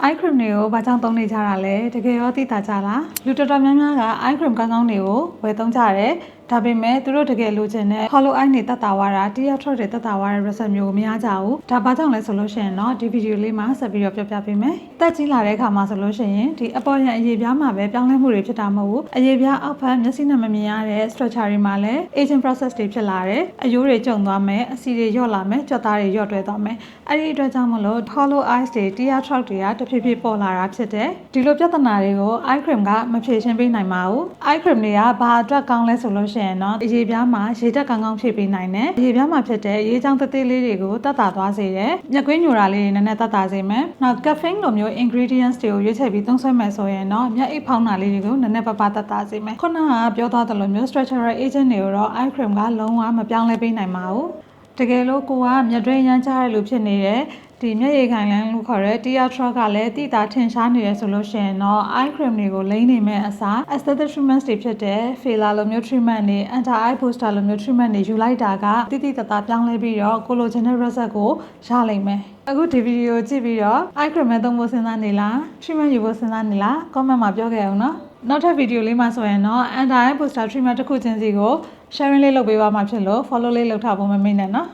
eye cream တွေကိုဘာကြောင့်သုံးနေကြတာလဲတကယ်ရောသိတာကြလားလူတော်တော်များများက eye cream ကောင်းကောင်းတွေကိုဝယ်သုံးကြတယ်ဒါပေမဲ့သူတို့တကယ်လိုချင်တဲ့ hollow eye တွေတက်တာဝါတာတရားထွက်တွေတက်တာဝါတဲ့ result မျိုးကိုမရကြဘူးဒါဘာကြောင့်လဲဆိုလို့ရှိရင်တော့ဒီဗီဒီယိုလေးမှာဆက်ပြီးတော့ပြောပြပေးမယ်တက်ကြီးလာတဲ့အခါမှာဆိုလို့ရှိရင်ဒီအပေါ်ရန်အရေပြားမှာပဲပြောင်းလဲမှုတွေဖြစ်တာမဟုတ်ဘူးအရေပြားအောက်ဖက်မျက်စိနဲ့မမြင်ရတဲ့ structure တွေမှာလည်း aging process တွေဖြစ်လာတယ်အရိုးတွေကျုံသွားမယ်အဆီတွေလျော့လာမယ်ကြွက်သားတွေလျော့တွဲသွားမယ်အဲ့ဒီအတွက်ကြောင့်မလို့ hollow eyes တွေတရားထွက်တွေကတဖြည်းဖြည်းပေါ်လာတာဖြစ်တယ်ဒီလိုပြဿနာတွေကို eye cream ကမဖြေရှင်းပေးနိုင်ပါဘူး eye cream တွေကဘာအတွက်ကောင်းလဲဆိုလို့ရှိရင်တော့အရေပြားမှာရေဓာတ်ကောင်းကောင်းဖြည့်ပေးနိုင်တယ်အရေပြားမှာဖြစ်တဲ့ရေချောင်းသေးသေးလေးတွေကိုတက်တာသွားစေတယ်မျက်ကွင်းညိုတာလေးတွေနည်းနည်းတက်တာစေမယ်နောက် caffeine လိုမျိုး ingredients တွေကိုရွေးချယ်ပြီးသုံးစွဲမယ်ဆိုရင်တော့မျက်အိပ်ဖောင်းတာလေးတွေကိုနည်းနည်းပါးပါးတက်တာစေမယ်ခုနကပြောသွားသလိုမျိုး structural agent တွေကိုတော့ eye cream ကလုံးဝမပြောင်းလဲပေးနိုင်ပါဘူးတကယ်လို့ကိုကမျက်တွင်းရမ်းချတဲ့လူဖြစ်နေတယ်ဒီမျက်ရည်ခိုင်လန်းလို့ခေါ်တဲ့ tear truck ကလည်းတိတာထင်ရှားနေရဆိုလို့ရှိရင်တော့ eye cream တွေကိုလိမ့်နေမဲ့အစား aesthetic treatments တွေဖြစ်တဲ့ filler လိုမျိုး treatment တွေ anti eye booster လိုမျိုး treatment တွေယူလိုက်တာကတိတိတသားပြောင်းလဲပြီးတော့ကိုလိုချင်တဲ့ result ကိုရလိမ့်မယ်အခုဒီဗီဒီယိုကြည့်ပြီးတော့ eye cream နဲ့သုံးဖို့စဉ်းစားနေလား treatment ယူဖို့စဉ်းစားနေလား comment မှာပြောခဲ့အောင်နော်နောက်ထပ်ဗီဒီယိုလေးမှာဆိုရင်တော့ anti eye booster treatment တစ်ခုချင်းစီကို sharing လေးလုပ်ပေးပါမှာဖြစ်လို့ follow လေးလုပ်ထားဖို့မမေ့နဲ့နော်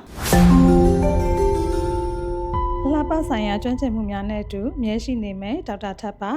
လှပဆိုင်ရာကျွမ်းကျင်မှုများနဲ့အတူမြဲရှိနေမယ်ဒေါက်တာထပ်ပါ